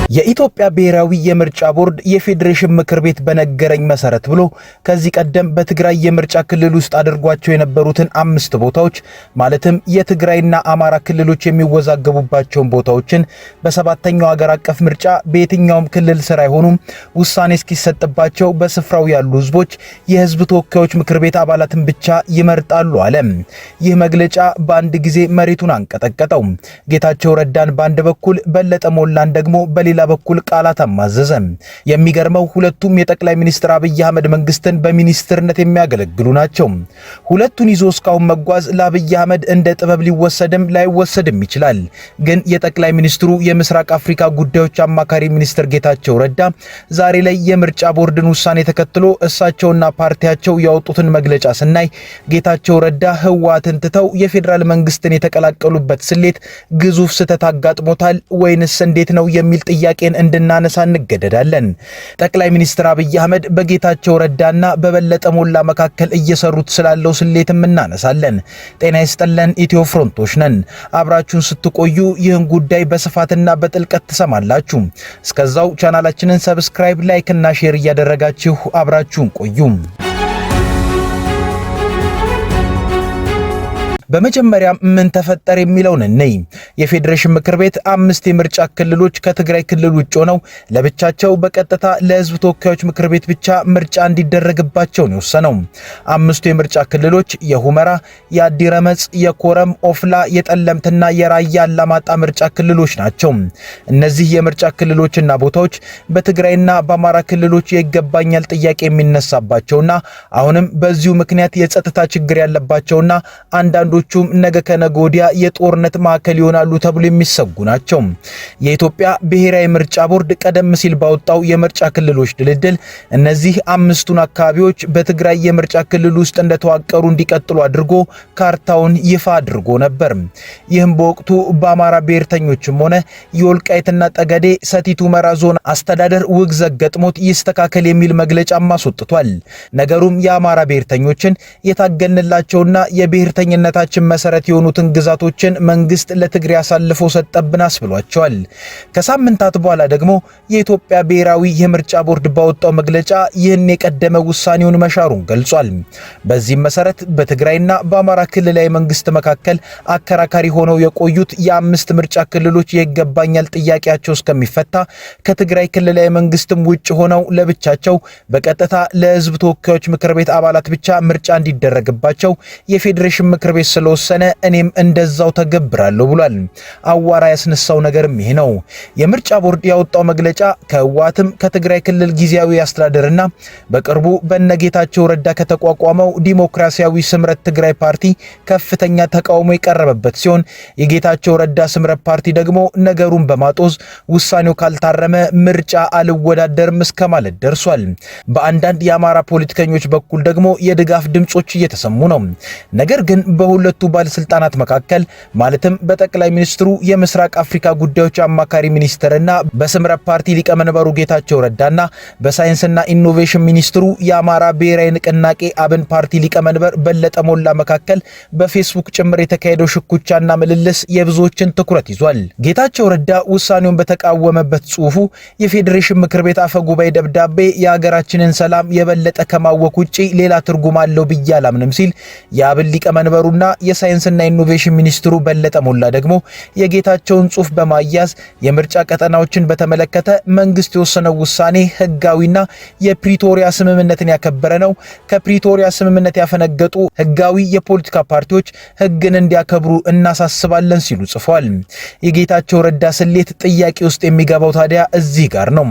የኢትዮጵያ ብሔራዊ የምርጫ ቦርድ የፌዴሬሽን ምክር ቤት በነገረኝ መሰረት ብሎ ከዚህ ቀደም በትግራይ የምርጫ ክልል ውስጥ አድርጓቸው የነበሩትን 5 ቦታዎች ማለትም የትግራይና አማራ ክልሎች የሚወዛገቡባቸውን ቦታዎችን በሰባተኛው ሀገር አቀፍ ምርጫ በየትኛውም ክልል ስራ አይሆኑም ውሳኔ እስኪሰጥባቸው በስፍራው ያሉ ህዝቦች የህዝብ ተወካዮች ምክር ቤት አባላትን ብቻ ይመርጣሉ አለ። ይህ መግለጫ በአንድ ጊዜ መሬቱን አንቀጠቀጠው። ጌታቸው ረዳን በአንድ በኩል በለጠ ሞላን ደግሞ በሌላ በኩል ቃላት አማዘዘ። የሚገርመው ሁለቱም የጠቅላይ ሚኒስትር አብይ አህመድ መንግስትን በሚኒስትርነት የሚያገለግሉ ናቸው። ሁለቱን ይዞ እስካሁን መጓዝ ለአብይ አህመድ እንደ ጥበብ ሊወሰድም ላይወሰድም ይችላል። ግን የጠቅላይ ሚኒስትሩ የምስራቅ አፍሪካ ጉዳዮች አማካሪ ሚኒስትር ጌታቸው ረዳ ዛሬ ላይ የምርጫ ቦርድን ውሳኔ ተከትሎ እሳቸውና ፓርቲያቸው ያወጡትን መግለጫ ስናይ ጌታቸው ረዳ ህወሓትን ትተው የፌዴራል መንግስትን የተቀላቀሉበት ስሌት ግዙፍ ስህተት አጋጥሞታል ወይንስ እንዴት ነው የሚል ጥያቄን እንድናነሳ እንገደዳለን። ጠቅላይ ሚኒስትር አብይ አህመድ በጌታቸው ረዳና በበለጠ ሞላ መካከል እየሰሩት ስላለው ስሌትም እናነሳለን። ጤና ይስጥልን፣ ኢትዮ ፍሮንቶች ነን። አብራችሁን ስትቆዩ ይህን ጉዳይ በስፋትና በጥልቀት ትሰማላችሁ። እስከዛው ቻናላችንን ሰብስክራይብ፣ ላይክ እና ሼር እያደረጋችሁ አብራችሁን ቆዩ። በመጀመሪያ ምን ተፈጠረ የሚለውን ነይ። የፌዴሬሽን ምክር ቤት 5 የምርጫ ክልሎች ከትግራይ ክልል ውጭ ሆነው ለብቻቸው በቀጥታ ለህዝብ ተወካዮች ምክር ቤት ብቻ ምርጫ እንዲደረግባቸው ነው የወሰነው። 5ቱ የምርጫ ክልሎች የሁመራ፣ የአዲረመጽ፣ የኮረም፣ ኦፍላ፣ የጠለምትና የራያ አላማጣ ምርጫ ክልሎች ናቸው። እነዚህ የምርጫ ክልሎችና ቦታዎች በትግራይና በአማራ ክልሎች የይገባኛል ጥያቄ የሚነሳባቸውና አሁንም በዚሁ ምክንያት የጸጥታ ችግር ያለባቸውና አንዳንዱ ነገ ከነገ ወዲያ የጦርነት ማዕከል ይሆናሉ ተብሎ የሚሰጉ ናቸው። የኢትዮጵያ ብሔራዊ ምርጫ ቦርድ ቀደም ሲል ባወጣው የምርጫ ክልሎች ድልድል እነዚህ 5ቱን አካባቢዎች በትግራይ የምርጫ ክልል ውስጥ እንደተዋቀሩ እንዲቀጥሉ አድርጎ ካርታውን ይፋ አድርጎ ነበር። ይህም በወቅቱ በአማራ ብሔርተኞችም ሆነ የወልቃይትና ጠገዴ ሰቲት ሁመራ ዞን አስተዳደር ውግዘት ገጥሞት ይስተካከል የሚል መግለጫ ማስወጥቷል። ነገሩም የአማራ ብሔርተኞችን የታገልንላቸውና የብሔርተኝነት መሰረት የሆኑትን ግዛቶችን መንግስት ለትግራይ አሳልፎ ሰጠብን አስብሏቸዋል። ከሳምንታት በኋላ ደግሞ የኢትዮጵያ ብሔራዊ የምርጫ ቦርድ ባወጣው መግለጫ ይህን የቀደመ ውሳኔውን መሻሩን ገልጿል። በዚህም መሰረት በትግራይና በአማራ ክልላዊ መንግስት መካከል አከራካሪ ሆነው የቆዩት የ5 ምርጫ ክልሎች የይገባኛል ጥያቄያቸው እስከሚፈታ ከትግራይ ክልላዊ መንግስትም ውጭ ሆነው ለብቻቸው በቀጥታ ለህዝብ ተወካዮች ምክር ቤት አባላት ብቻ ምርጫ እንዲደረግባቸው የፌዴሬሽን ምክር ቤት ስለወሰነ እኔም እንደዛው ተገብራለሁ ብሏል። አዋራ ያስነሳው ነገርም ይሄ ነው። የምርጫ ቦርድ ያወጣው መግለጫ ከህወሓትም ከትግራይ ክልል ጊዜያዊ አስተዳደርና በቅርቡ በነጌታቸው ረዳ ከተቋቋመው ዲሞክራሲያዊ ስምረት ትግራይ ፓርቲ ከፍተኛ ተቃውሞ የቀረበበት ሲሆን የጌታቸው ረዳ ስምረት ፓርቲ ደግሞ ነገሩን በማጦዝ ውሳኔው ካልታረመ ምርጫ አልወዳደርም እስከማለት ደርሷል። በአንዳንድ የአማራ ፖለቲከኞች በኩል ደግሞ የድጋፍ ድምጾች እየተሰሙ ነው። ነገር ግን በሁለቱ ባለስልጣናት መካከል ማለትም በጠቅላይ ሚኒስትሩ የምስራቅ አፍሪካ ጉዳዮች አማካሪ ሚኒስትርና በስምረት ፓርቲ ሊቀመንበሩ ጌታቸው ረዳና በሳይንስና ኢኖቬሽን ሚኒስትሩ የአማራ ብሔራዊ ንቅናቄ አብን ፓርቲ ሊቀመንበር በለጠ ሞላ መካከል በፌስቡክ ጭምር የተካሄደው ሽኩቻና ምልልስ የብዙዎችን ትኩረት ይዟል። ጌታቸው ረዳ ውሳኔውን በተቃወመበት ጽሁፉ የፌዴሬሽን ምክር ቤት አፈ ጉባኤ ደብዳቤ የሀገራችንን ሰላም የበለጠ ከማወክ ውጪ ሌላ ትርጉም አለው ብዬ አላምንም ሲል የአብን ሊቀመንበሩና የሳይንስና ኢኖቬሽን ሚኒስትሩ በለጠ ሞላ ደግሞ የጌታቸውን ጽሁፍ በማያዝ የምርጫ ቀጠናዎችን በተመለከተ መንግስት የወሰነው ውሳኔ ህጋዊና የፕሪቶሪያ ስምምነትን ያከበረ ነው። ከፕሪቶሪያ ስምምነት ያፈነገጡ ህጋዊ የፖለቲካ ፓርቲዎች ህግን እንዲያከብሩ እናሳስባለን ሲሉ ጽፏል። የጌታቸው ረዳ ስሌት ጥያቄ ውስጥ የሚገባው ታዲያ እዚህ ጋር ነው።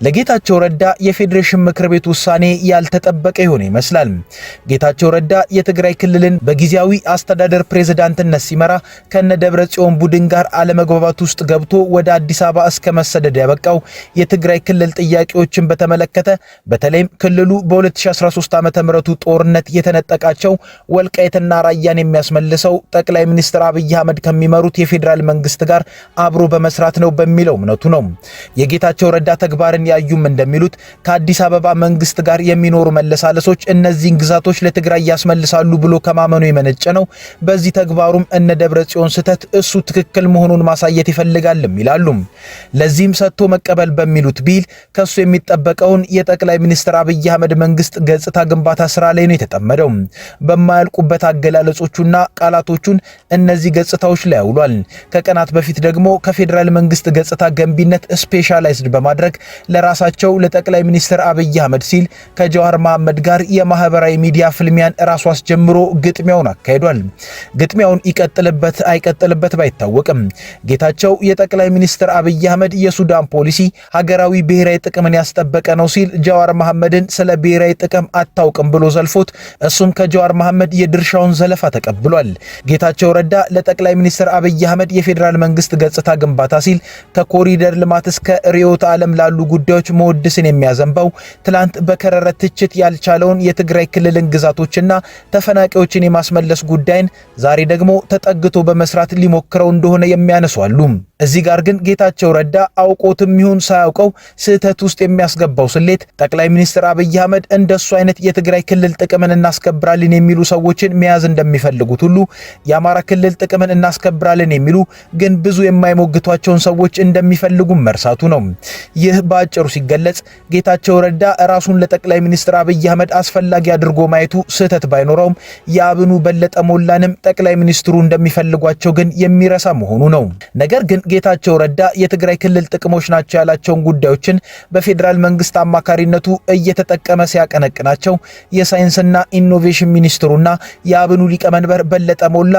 ለጌታቸው ረዳ የፌዴሬሽን ምክር ቤት ውሳኔ ያልተጠበቀ ይሆን ይመስላል። ጌታቸው ረዳ የትግራይ ክልልን በጊዜያዊ አስተዳደር ፕሬዝዳንትነት ሲመራ ከነ ደብረጽዮን ቡድን ጋር አለመግባባት ውስጥ ገብቶ ወደ አዲስ አበባ እስከ መሰደድ ያበቃው የትግራይ ክልል ጥያቄዎችን በተመለከተ በተለይም ክልሉ በ2013 ዓመተ ምህረቱ ጦርነት የተነጠቃቸው ወልቃይትና ራያን የሚያስመልሰው ጠቅላይ ሚኒስትር አብይ አህመድ ከሚመሩት የፌዴራል መንግስት ጋር አብሮ በመስራት ነው በሚለው እምነቱ ነው። የጌታቸው ረዳ ተግባርን ያዩም እንደሚሉት ከአዲስ አበባ መንግስት ጋር የሚኖሩ መለሳለሶች እነዚህን ግዛቶች ለትግራይ ያስመልሳሉ ብሎ ከማመኑ የመነጨ ነው። በዚህ ተግባሩም እነ ደብረጽዮን ስህተት እሱ ትክክል መሆኑን ማሳየት ይፈልጋልም ይላሉ። ለዚህም ሰጥቶ መቀበል በሚሉት ቢል ከሱ የሚጠበቀውን የጠቅላይ ሚኒስትር አብይ አህመድ መንግስት ገጽታ ግንባታ ስራ ላይ ነው የተጠመደው። በማያልቁበት አገላለጾቹና ቃላቶቹን እነዚህ ገጽታዎች ላይ አውሏል። ከቀናት በፊት ደግሞ ከፌዴራል መንግስት ገጽታ ገንቢነት ስፔሻላይዝድ በማድረግ ለራሳቸው ለጠቅላይ ሚኒስትር አብይ አህመድ ሲል ከጀዋር መሐመድ ጋር የማህበራዊ ሚዲያ ፍልሚያን ራሱ አስጀምሮ ግጥሚያውን አካሂዷል። ግጥሚያውን ይቀጥልበት አይቀጥልበት ባይታወቅም ጌታቸው የጠቅላይ ሚኒስትር አብይ አህመድ የሱዳን ፖሊሲ ሀገራዊ ብሔራዊ ጥቅምን ያስጠበቀ ነው ሲል ጀዋር መሐመድን ስለ ብሔራዊ ጥቅም አታውቅም ብሎ ዘልፎት እሱም ከጀዋር መሐመድ የድርሻውን ዘለፋ ተቀብሏል። ጌታቸው ረዳ ለጠቅላይ ሚኒስትር አብይ አህመድ የፌዴራል መንግስት ገጽታ ግንባታ ሲል ከኮሪደር ልማት እስከ ርዕዮተ ዓለም ላሉ ጉዳዮች መወድስን የሚያዘንበው ትላንት በከረረ ትችት ያልቻለውን የትግራይ ክልልን ግዛቶችና ተፈናቃዮችን የማስመለስ ጉዳይን ዛሬ ደግሞ ተጠግቶ በመስራት ሊሞክረው እንደሆነ የሚያነሱ አሉ። እዚህ ጋር ግን ጌታቸው ረዳ አውቆትም ይሁን ሳያውቀው ስህተት ውስጥ የሚያስገባው ስሌት ጠቅላይ ሚኒስትር አብይ አህመድ እንደሱ አይነት የትግራይ ክልል ጥቅምን እናስከብራለን የሚሉ ሰዎችን መያዝ እንደሚፈልጉት ሁሉ የአማራ ክልል ጥቅምን እናስከብራለን የሚሉ ግን ብዙ የማይሞግቷቸውን ሰዎች እንደሚፈልጉ መርሳቱ ነው። ይህ በአጭሩ ሲገለጽ ጌታቸው ረዳ ራሱን ለጠቅላይ ሚኒስትር አብይ አህመድ አስፈላጊ አድርጎ ማየቱ ስህተት ባይኖረውም የአብኑ በለጠ ሞላንም ጠቅላይ ሚኒስትሩ እንደሚፈልጓቸው ግን የሚረሳ መሆኑ ነው። ነገር ግን ጌታቸው ረዳ የትግራይ ክልል ጥቅሞች ናቸው ያላቸውን ጉዳዮችን በፌዴራል መንግስት አማካሪነቱ እየተጠቀመ ሲያቀነቅናቸው የሳይንስና ኢኖቬሽን ሚኒስትሩና የአብኑ ሊቀመንበር በለጠ ሞላ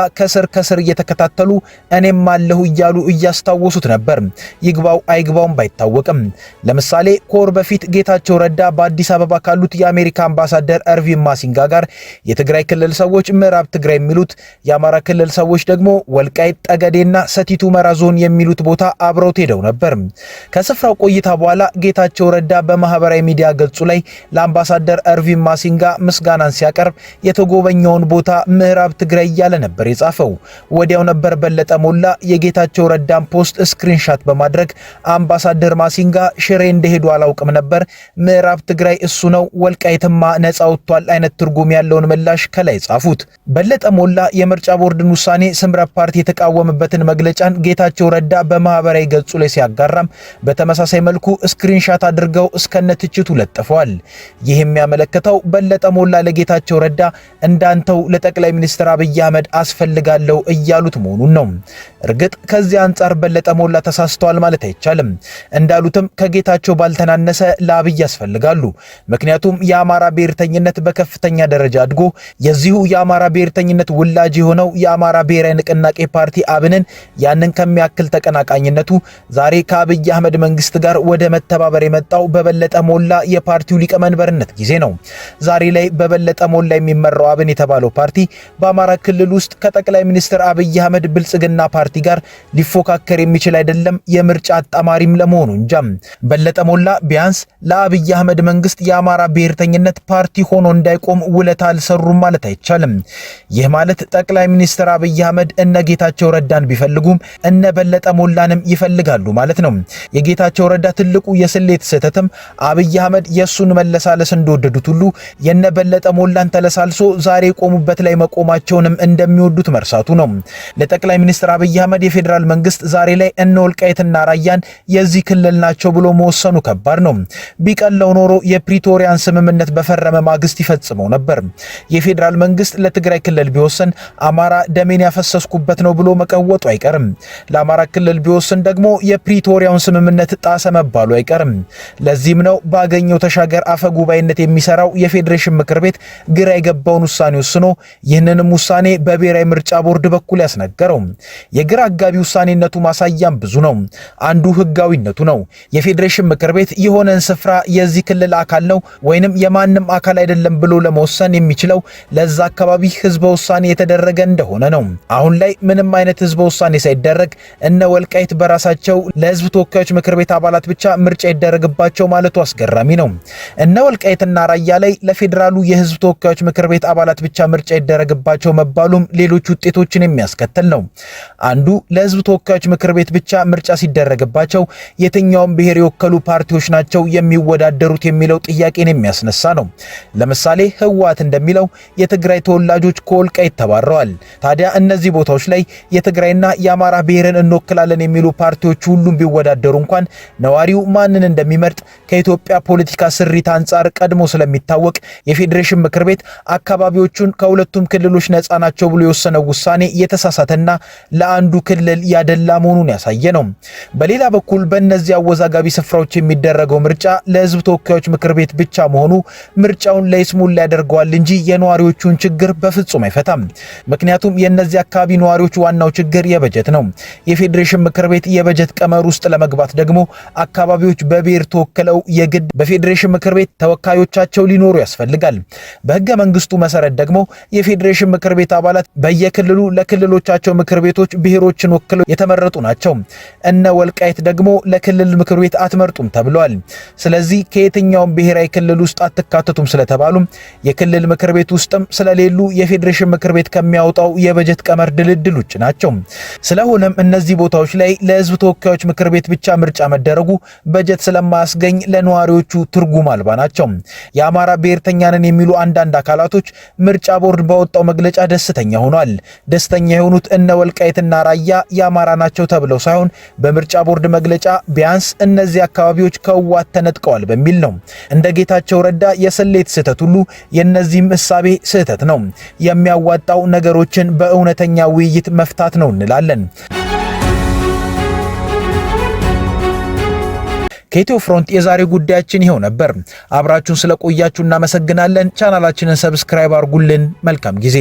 ከስር እየተከታተሉ እኔም አለሁ እያሉ እያስታወሱት ነበር። ይግባው አይግባውም ባይታወቅም ለምሳሌ ከወር በፊት ጌታቸው ረዳ በአዲስ አበባ ካሉት የአሜሪካ አምባሳደር እርቪን ማሲንጋ ጋር የትግራይ ክልል ሰዎች ምዕራብ ትግራይ የሚሉት የአማራ ክልል ሰዎች ደግሞ ወልቃይት ጠገዴና ሰቲት ሁመራ ዞን የሚሉት ቦታ አብረውት ሄደው ነበር። ከስፍራው ቆይታ በኋላ ጌታቸው ረዳ በማህበራዊ ሚዲያ ገጹ ላይ ለአምባሳደር እርቪን ማሲንጋ ምስጋናን ሲያቀርብ የተጎበኘውን ቦታ ምዕራብ ትግራይ እያለ ነበር የጻፈው። ወዲያው ነበር በለጠ ሞላ የጌታቸው ረዳን ፖስት ስክሪንሻት በማድረግ አምባሳደር ማሲንጋ ሽሬ እንደሄዱ አላውቅም ነበር፣ ምዕራብ ትግራይ እሱ ነው፣ ወልቃይትማ ነፃ ወጥቷል አይነት ትርጉም ያለውን ምላሽ ከላይ ጻፉት። በለጠ ሞላ የምርጫ ቦርድን ውሳኔ ስምረት ፓርቲ የተቃወመበትን መግለጫን ጌታቸው ረዳ በማህበራዊ ገጹ ላይ ሲያጋራም በተመሳሳይ መልኩ ስክሪንሻት አድርገው እስከነ ትችቱ ለጥፈዋል። ይህ የሚያመለክተው በለጠ ሞላ ለጌታቸው ረዳ እንዳንተው ለጠቅላይ ሚኒስትር አብይ አህመድ አስፈልጋለሁ እያሉት መሆኑን ነው። እርግጥ ከዚህ አንጻር በለጠ ሞላ ተሳስተዋል ማለት አይቻልም። እንዳሉትም ከጌታቸው ባልተናነሰ ለአብይ ያስፈልጋሉ። ምክንያቱም የአማራ ብሔርተኝነት በከፍተኛ ደረጃ አድጎ የዚሁ የአማራ ብሔርተኝነት ውላጅ የሆነው የአማራ ብሔራዊ ንቅናቄ ፓርቲ አብንን ያንን ከሚያክል ተቀናቃኝነቱ ዛሬ ከአብይ አህመድ መንግስት ጋር ወደ መተባበር የመጣው በበለጠ ሞላ የፓርቲው ሊቀመንበርነት ጊዜ ነው። ዛሬ ላይ በበለጠ ሞላ የሚመራው አብን የተባለው ፓርቲ በአማራ ክልል ውስጥ ከጠቅላይ ሚኒስትር አብይ አህመድ ብልጽግና ፓርቲ ጋር ሊፎካከር የሚችል አይደለም፣ የምርጫ አጣማሪም ለመሆኑ እንጂ። በለጠ ሞላ ቢያንስ ለአብይ አህመድ መንግስት የአማራ ብሔርተኝነት ፓርቲ ሆኖ እንዳይቆም ውለታ አልሰሩም ማለት አይቻልም። ይህ ማለት ጠቅላይ ሚኒስትር አብይ አህመድ እነ ጌታቸው ረዳን ቢፈልጉም እነ በለጠ ሞላንም ይፈልጋሉ ማለት ነው። የጌታቸው ረዳ ትልቁ የስሌት ስህተትም አብይ አህመድ የሱን መለሳለስ እንደወደዱት ሁሉ የነ በለጠ ሞላን ተለሳልሶ ዛሬ የቆሙበት ላይ መቆማቸውንም እንደሚወዱት መርሳቱ ነው። ለጠቅላይ ሚኒስትር አብይ አህመድ የፌዴራል መንግስት ዛሬ ላይ እነ ወልቃይትና ራያን የዚህ ክልል ናቸው ብሎ መወሰኑ ከባድ ነው። ቢቀለው ኖሮ የፕሪቶሪያን ስምምነት በፈረመ ማግስት ይፈጽመው ነበር። የፌዴራል መንግስት ለትግራይ ክልል ቢወስን አማራ ደሜን ያፈሰስኩበት ነው ብሎ መቀወጡ አይቀርም። ለአማራ ክልል ቢወስን ደግሞ የፕሪቶሪያውን ስምምነት ጣሰ መባሉ አይቀርም። ለዚህም ነው ባገኘው ተሻገር አፈ ጉባኤነት የሚሰራው የፌዴሬሽን ምክር ቤት ግራ የገባውን ውሳኔ ወስኖ ይህንንም ውሳኔ በብሔራዊ ምርጫ ቦርድ በኩል ያስነገረው። የግራ አጋቢ ውሳኔነቱ ማሳያም ብዙ ነው። አንዱ ህጋዊነቱ ነው። የፌዴሬሽን ምክር ቤት የሆነን ስፍራ የዚህ ክልል አካል ነው ወይንም የማንም አካል አይደለም ብሎ ለመወሰን የሚችለው ለዛ አካባቢ ህዝበ ውሳኔ የተደረገ እንደሆነ ነው። አሁን ላይ ምንም አይነት ህዝበ ውሳኔ ሳይደረግ እነ ወልቃይት በራሳቸው ለህዝብ ተወካዮች ምክር ቤት አባላት ብቻ ምርጫ ይደረግባቸው ማለቱ አስገራሚ ነው። እነ ወልቃይትና ራያ ላይ ለፌዴራሉ የህዝብ ተወካዮች ምክር ቤት አባላት ብቻ ምርጫ ይደረግባቸው መባሉም ሌሎች ውጤቶችን የሚያስከትል ነው። አንዱ ለህዝብ ተወካዮች ምክር ቤት ብቻ ምርጫ ሲደረግባቸው የትኛውም ብሔር የወከሉ ፓርቲዎች ናቸው የሚወዳደሩት የሚለው ጥያቄን የሚያስነሳ ነው። ለምሳሌ ህወሓት እንደሚለው የትግራይ ተወላጆች ከወልቃይት ወልቃይት ተባረዋል። ታዲያ እነዚህ ቦታዎች ላይ የትግራይና የአማራ ብሔርን እንወክላለን የሚሉ ፓርቲዎች ሁሉም ቢወዳደሩ እንኳን ነዋሪው ማንን እንደሚመርጥ ከኢትዮጵያ ፖለቲካ ስሪት አንጻር ቀድሞ ስለሚታወቅ የፌዴሬሽን ምክር ቤት አካባቢዎቹን ከሁለቱም ክልሎች ነፃ ናቸው ብሎ የወሰነው ውሳኔ የተሳሳተና ለአንዱ ክልል ያደላ መሆኑን ያሳየ ነው። በሌላ በኩል በእነዚህ አወዛጋቢ ስፍራዎች የሚደረገው ምርጫ ለሕዝብ ተወካዮች ምክር ቤት ብቻ መሆኑ ምርጫውን ለይስሙላ ያደርገዋል እንጂ የነዋሪዎቹን ችግር በፍጹም አይፈታም። ምክንያቱም የእነዚህ አካባቢ ነዋሪዎች ዋናው ችግር የበጀት ነው። የፌዴሬሽን ምክር ቤት የበጀት ቀመር ውስጥ ለመግባት ደግሞ አካባቢዎች በብሔር ተወክለው የግድ በፌዴሬሽን ምክር ቤት ተወካዮቻቸው ሊኖሩ ያስፈልጋል። በሕገ መንግስቱ መሰረት ደግሞ የፌዴሬሽን ምክር ቤት አባላት በየክልሉ ለክልሎቻቸው ምክር ቤቶች ብሔሮችን ወክለው የተመረጡ ናቸው። እነ ወልቃይት ደግሞ ለክልል ምክር ቤት አትመርጡም ተብለዋል። ስለዚህ ከየትኛውም ብሔራዊ ክልል ውስጥ አትካተቱም ስለተባሉ የክልል ምክር ቤት ውስጥም ስለሌሉ የፌዴሬሽን ምክር ቤት ከሚያወጣው የበጀት ቀመር ድልድል ውጭ ናቸው። ስለሆነም እነዚህ ቦታዎች ላይ ለሕዝብ ተወካዮች ምክር ቤት ብቻ ምርጫ መደረጉ በጀት ስለማያስገኝ ለነዋሪዎቹ ትርጉም አልባ ናቸው። የአማራ ብሔርተኛ ነን የሚሉ አንዳንድ አካላቶች ምርጫ ቦርድ ባወጣው መግለጫ ደስተኛ ሆኗል። ደስተኛ የሆኑት እነ ወልቃይትና ራያ የአማራ ናቸው ተብለው ሳይሆን በምርጫ ቦርድ መግለጫ ቢያንስ እነዚህ አካባቢዎች ከህወሓት ተነጥቀዋል በሚል ነው። እንደ ጌታቸው ረዳ የስሌት ስህተት ሁሉ የነዚህም እሳቤ ስህተት ነው። የሚያዋጣው ነገሮችን በእውነተኛ ውይይት መፍታት ነው እንላለን። ከኢትዮ ፍሮንት የዛሬ ጉዳያችን ይሄው ነበር። አብራችሁን ስለቆያችሁ እናመሰግናለን። ቻናላችንን ሰብስክራይብ አድርጉልን። መልካም ጊዜ